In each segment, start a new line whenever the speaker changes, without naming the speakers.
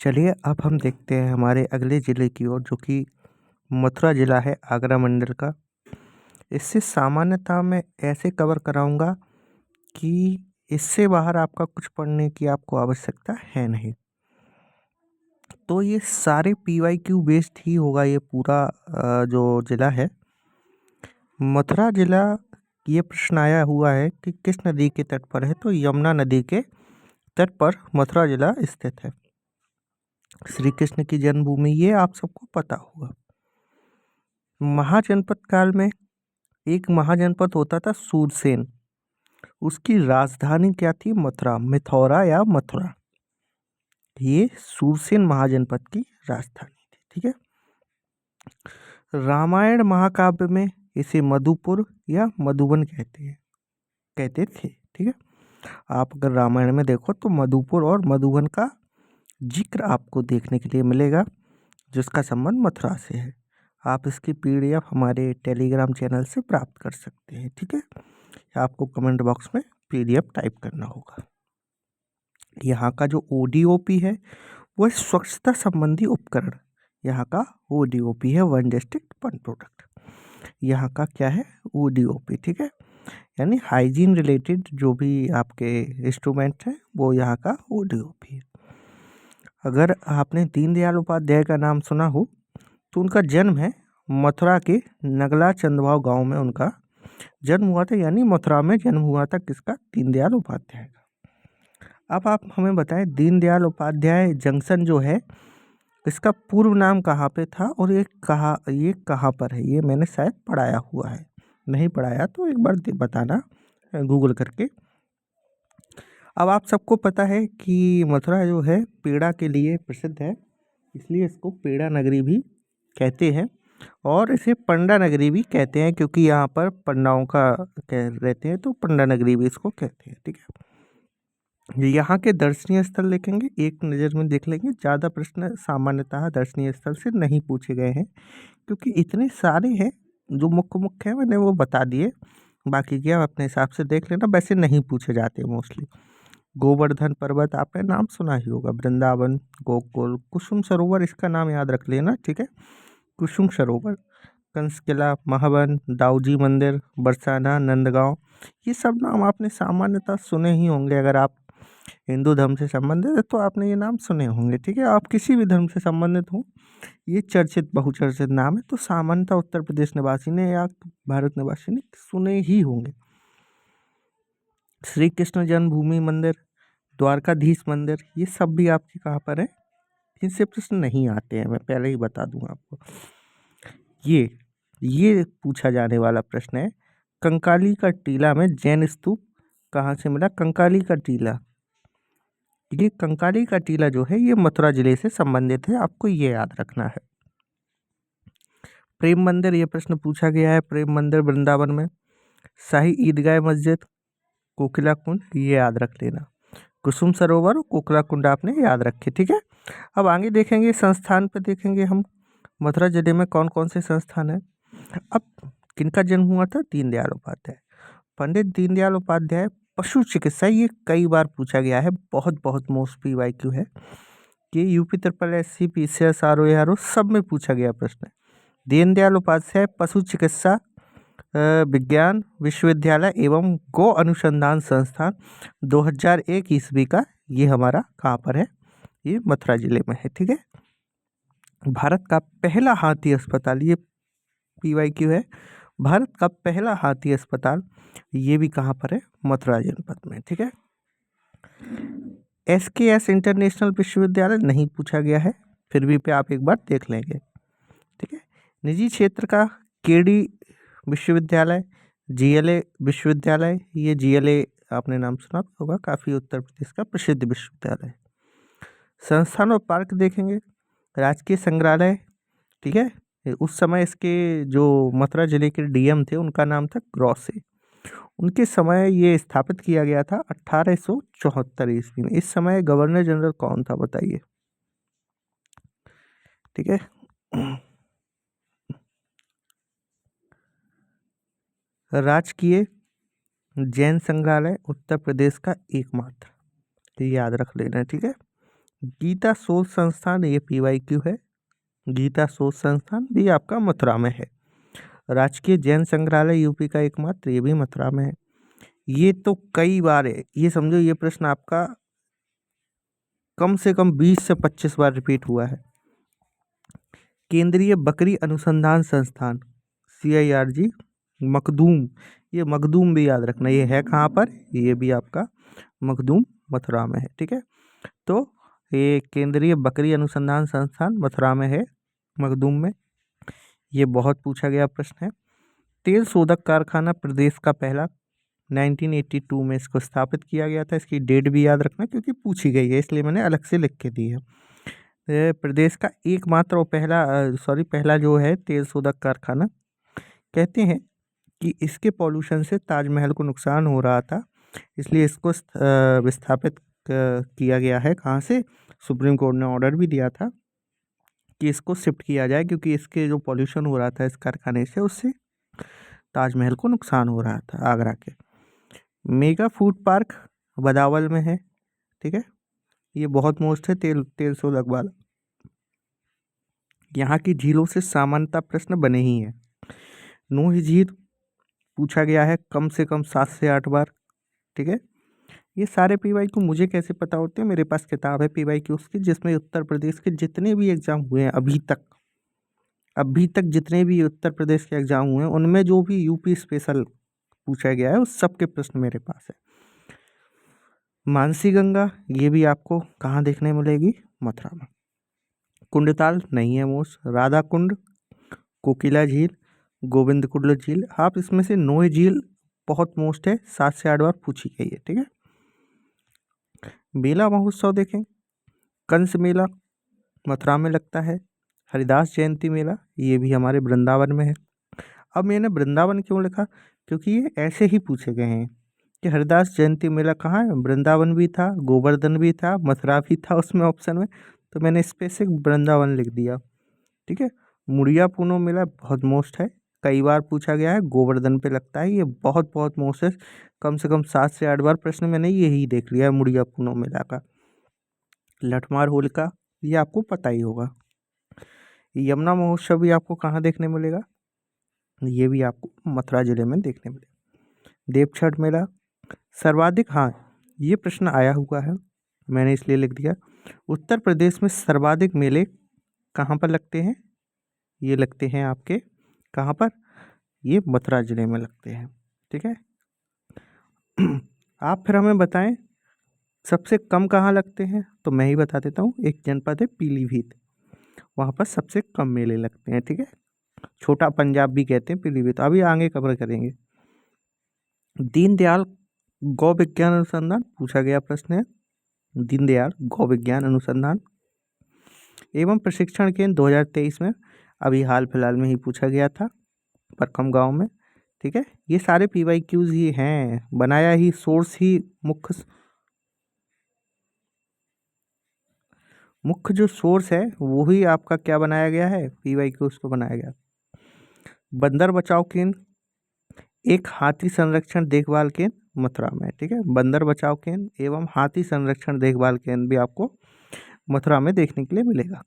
चलिए अब हम देखते हैं हमारे अगले ज़िले की ओर, जो कि मथुरा ज़िला है आगरा मंडल का। इससे सामान्यतः मैं ऐसे कवर कराऊंगा कि इससे बाहर आपका कुछ पढ़ने की आपको आवश्यकता है नहीं। तो ये सारे PYQ बेस्ड ही होगा ये पूरा जो ज़िला है मथुरा ज़िला। ये प्रश्न आया हुआ है कि किस नदी के तट पर है, तो यमुना नदी के तट पर मथुरा ज़िला स्थित है। श्री कृष्ण की जन्मभूमि, ये आप सबको पता होगा। महाजनपद काल में एक महाजनपद होता था सूरसेन। उसकी राजधानी क्या थी? मथुरा, मिथौरा या मथुरा। ये सूरसेन महाजनपद की राजधानी थी। ठीक है। रामायण महाकाव्य में इसे मधुपुर या मधुबन कहते थे। ठीक है। आप अगर रामायण में देखो तो मधुपुर और मधुबन का जिक्र आपको देखने के लिए मिलेगा, जिसका संबंध मथुरा से है। आप इसकी PDF हमारे टेलीग्राम चैनल से प्राप्त कर सकते हैं। ठीक है। आपको कमेंट बॉक्स में PDF टाइप करना होगा। यहाँ का जो ODOP है वो है स्वच्छता संबंधी उपकरण। यहाँ का ODOP है, वन डिस्ट्रिक्ट वन प्रोडक्ट। यहाँ का क्या है? ODOP। ठीक है। यानी हाइजीन रिलेटेड जो भी आपके इंस्ट्रूमेंट हैं वो यहाँ का ODOP है। अगर आपने दीनदयाल उपाध्याय का नाम सुना हो तो उनका जन्म है मथुरा के नगला चंदवाव गांव में उनका जन्म हुआ था। यानी मथुरा में जन्म हुआ था किसका? दीनदयाल उपाध्याय का। अब आप हमें बताएं, दीनदयाल उपाध्याय जंक्शन जो है इसका पूर्व नाम कहाँ पे था और ये कहाँ पर है? ये मैंने शायद पढ़ाया हुआ है, नहीं पढ़ाया तो एक बार बताना गूगल करके। अब आप सबको पता है कि मथुरा जो है पेड़ा के लिए प्रसिद्ध है, इसलिए इसको पेड़ा नगरी भी कहते हैं और इसे पंडा नगरी भी कहते हैं, क्योंकि यहाँ पर पंडाओं का कह रहते हैं तो पंडा नगरी भी इसको कहते हैं। ठीक है। यहाँ के दर्शनीय स्थल देखेंगे, एक नज़र में देख लेंगे। ज़्यादा प्रश्न सामान्यतः दर्शनीय स्थल से नहीं पूछे गए हैं, क्योंकि इतने सारे हैं। जो मुख्य मुख्य है मैंने वो बता दिए, बाकी क्या अपने हिसाब से देख लेना। वैसे नहीं पूछे जाते मोस्टली। गोवर्धन पर्वत आपने नाम सुना ही होगा, वृंदावन, गोकुल, कुसुम सरोवर, इसका नाम याद रख लेना। ठीक है। कुसुम सरोवर, कंस किला, महावन, दाऊजी मंदिर, बरसाना, नंदगांव, ये सब नाम आपने सामान्यतः सुने ही होंगे। अगर आप हिंदू धर्म से संबंधित है तो आपने ये नाम सुने होंगे। ठीक है। आप किसी भी धर्म से संबंधित हो, ये चर्चित बहुचर्चित नाम है, तो सामान्यतः उत्तर प्रदेश निवासी ने या भारत निवासी ने सुने ही होंगे। श्री कृष्ण जन्मभूमि मंदिर, द्वारकाधीश मंदिर, ये सब भी आपके कहाँ पर है? इनसे प्रश्न नहीं आते हैं, मैं पहले ही बता दूं आपको। ये पूछा जाने वाला प्रश्न है, कंकाली का टीला में जैन स्तूप कहाँ से मिला? कंकाली का टीला, ये कंकाली का टीला जो है ये मथुरा जिले से संबंधित है, आपको ये याद रखना है। प्रेम मंदिर, ये प्रश्न पूछा गया है, प्रेम मंदिर वृंदावन में। शाही ईदगाह मस्जिद, कोकिला कुंड, ये याद रख लेना। कुसुम सरोवर, कोकिला कुंड आपने याद रखे। ठीक है। अब आगे देखेंगे, संस्थान पे देखेंगे हम मथुरा जिले में कौन कौन से संस्थान है। अब किनका जन्म हुआ था? दीनदयाल उपाध्याय। पंडित दीनदयाल उपाध्याय पशु चिकित्सा, ये कई बार पूछा गया है, बहुत बहुत मोस्ट PYQ है। ये UP SSC PCS RO सब में पूछा गया प्रश्न है। दीनदयाल उपाध्याय पशु चिकित्सा विज्ञान विश्वविद्यालय एवं गो अनुसंधान संस्थान 2001 ईस्वी का, ये हमारा कहाँ पर है? ये मथुरा जिले में है। ठीक है। भारत का पहला हाथी अस्पताल, ये PYQ है। भारत का पहला हाथी अस्पताल, ये भी कहाँ पर है? मथुरा जनपद में। ठीक है। SKS इंटरनेशनल विश्वविद्यालय नहीं पूछा गया है, फिर भी पे आप एक बार देख लेंगे। ठीक है। निजी क्षेत्र का KD विश्वविद्यालय, GLA विश्वविद्यालय, ये GLA आपने नाम सुना होगा, काफ़ी उत्तर प्रदेश का प्रसिद्ध विश्वविद्यालय। संस्थान और पार्क देखेंगे, राजकीय संग्रहालय। ठीक है। उस समय इसके जो मथुरा जिले के DM थे उनका नाम था ग्रॉसे। उनके समय ये स्थापित किया गया था 1874 ईस्वी में। इस समय गवर्नर जनरल कौन था बताइए? ठीक है। राजकीय जैन संग्रहालय उत्तर प्रदेश का एकमात्र, ये याद रख लेना। ठीक है। गीता शोध संस्थान, ये PYQ है। गीता शोध संस्थान भी आपका मथुरा में है। राजकीय जैन संग्रहालय यूपी का एकमात्र, ये भी मथुरा में है। ये तो कई बार है, ये समझो ये प्रश्न आपका कम से कम 20 से 25 बार रिपीट हुआ है। केंद्रीय बकरी अनुसंधान संस्थान CIRG मखदूम, ये मखदूम भी याद रखना, ये है कहाँ पर, ये भी आपका मखदूम मथुरा में है। ठीक है, तो ये केंद्रीय बकरी अनुसंधान संस्थान मथुरा में है, मखदूम में। ये बहुत पूछा गया प्रश्न है। तेल शोधक कारखाना प्रदेश का पहला 1982 में इसको स्थापित किया गया था। इसकी डेट भी याद रखना क्योंकि पूछी गई है, इसलिए मैंने अलग से लिख के दी है। प्रदेश का एकमात्र और पहला जो है तेल शोधक कारखाना। कहते हैं कि इसके पॉल्यूशन से ताजमहल को नुकसान हो रहा था, इसलिए इसको विस्थापित किया गया है। कहाँ से? सुप्रीम कोर्ट ने ऑर्डर भी दिया था कि इसको शिफ्ट किया जाए, क्योंकि इसके जो पॉल्यूशन हो रहा था इस कारखाने से, उससे ताजमहल को नुकसान हो रहा था आगरा के। मेगा फूड पार्क बदावल में है। ठीक है, ये बहुत मोस्ट है तेल शोधक वाला। यहाँ की झीलों से सामान्यतः प्रश्न बने ही हैं। नूह झील पूछा गया है कम से कम 7 से 8 बार। ठीक है, ये सारे PYQ मुझे कैसे पता होते हैं? मेरे पास किताब है PYQ की, जिसमें उत्तर प्रदेश के जितने भी एग्जाम हुए हैं अभी तक जितने भी उत्तर प्रदेश के एग्जाम हुए हैं, उनमें जो भी यूपी स्पेशल पूछा गया है उस सब के प्रश्न मेरे पास है। मानसी गंगा, ये भी आपको कहाँ देखने मिलेगी? मथुरा में। कुंडताल नहीं है मोस्ट। राधा कुंड, कोकिला झील, गोविंद कुंड झील, आप इसमें से नोए झील बहुत मोस्ट है, 7 से 8 बार पूछी गई है। ठीक है, मेला महोत्सव देखें। कंस मेला मथुरा में लगता है। हरिदास जयंती मेला ये भी हमारे वृंदावन में है। अब मैंने वृंदावन क्यों लिखा? क्योंकि ये ऐसे ही पूछे गए हैं कि हरिदास जयंती मेला कहाँ है। वृंदावन भी था, गोवर्धन भी था, मथुरा भी था उसमें ऑप्शन में, तो मैंने स्पेसिफिक वृंदावन लिख दिया। ठीक है, मुड़िया पूनम मेला बहुत मोस्ट है, कई बार पूछा गया है, गोवर्धन पे लगता है, ये बहुत बहुत मोस्ट है। कम से कम 7 से 8 बार प्रश्न मैंने यही देख लिया है मुड़िया पूनम मेला का। लठमार होलिका, ये आपको पता ही होगा। यमुना महोत्सव भी आपको कहाँ देखने मिलेगा? ये भी आपको मथुरा जिले में देखने मिलेगा। देवछठ मेला सर्वाधिक, हाँ ये प्रश्न आया हुआ है, मैंने इसलिए लिख दिया। उत्तर प्रदेश में सर्वाधिक मेले कहाँ पर लगते हैं? ये लगते हैं आपके कहाँ पर? ये मथुरा जिले में लगते हैं। ठीक है, आप फिर हमें बताएं सबसे कम कहाँ लगते हैं, तो मैं ही बता देता हूँ। एक जनपद है पीलीभीत, वहाँ पर सबसे कम मेले लगते हैं। ठीक है, छोटा पंजाब भी कहते हैं पीलीभीत, अभी आगे कवर करेंगे। दीनदयाल गौ विज्ञान अनुसंधान पूछा गया प्रश्न है। दीनदयाल गौ विज्ञान अनुसंधान एवं प्रशिक्षण केंद्र 2023 में अभी हाल फिलहाल में ही पूछा गया था, परखम गांव में। ठीक है, ये सारे PYQs ही हैं, बनाया ही सोर्स ही मुख्य जो सोर्स है वो ही आपका क्या बनाया गया है? PYQs को बनाया गया। बंदर बचाओ केंद्र, एक हाथी संरक्षण देखभाल केंद्र मथुरा में। ठीक है, बंदर बचाओ केंद्र एवं हाथी संरक्षण देखभाल केंद्र भी आपको मथुरा में देखने के लिए मिलेगा।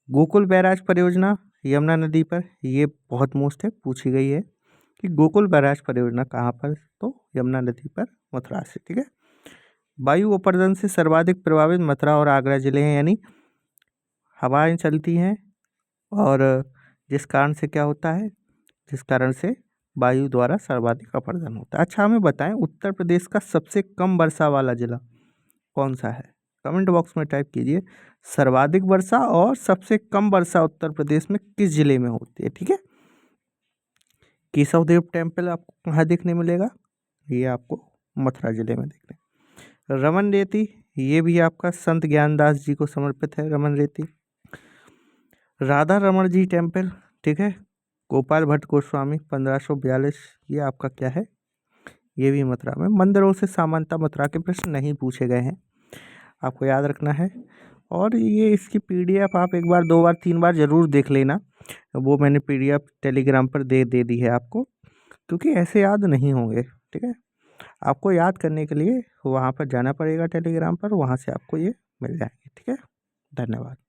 गोकुल बैराज परियोजना यमुना नदी पर, ये बहुत मोस्ट है, पूछी गई है कि गोकुल बैराज परियोजना कहाँ पर, तो यमुना नदी पर मथुरा से। ठीक है, वायु अपर्दन से सर्वाधिक प्रभावित मथुरा और आगरा जिले हैं, यानी हवाएं चलती हैं और जिस कारण से क्या होता है, जिस कारण से वायु द्वारा सर्वाधिक अपर्दन होता है। अच्छा हमें बताएं उत्तर प्रदेश का सबसे कम वर्षा वाला जिला कौन सा है? कमेंट बॉक्स में टाइप कीजिए सर्वाधिक वर्षा और सबसे कम वर्षा उत्तर प्रदेश में किस जिले में होती है। ठीक है, केशव देव टेम्पल आपको कहाँ देखने मिलेगा? ये आपको मथुरा जिले में देखने। रमन रेती, ये भी आपका संत ज्ञानदास जी को समर्पित है रमन रेती। राधा रमण जी टेम्पल, ठीक है, गोपाल भट्ट गोस्वामी 1542, ये आपका क्या है? ये भी मथुरा में। मंदिरों से सामान्यतः मथुरा के प्रश्न नहीं पूछे गए हैं, आपको याद रखना है। और ये इसकी PDF आप एक बार 2 बार 3 बार ज़रूर देख लेना, वो मैंने PDF टेलीग्राम पर दे दी है आपको, क्योंकि ऐसे याद नहीं होंगे। ठीक है, आपको याद करने के लिए वहाँ पर जाना पड़ेगा टेलीग्राम पर, वहाँ से आपको ये मिल जाएंगे। ठीक है। धन्यवाद।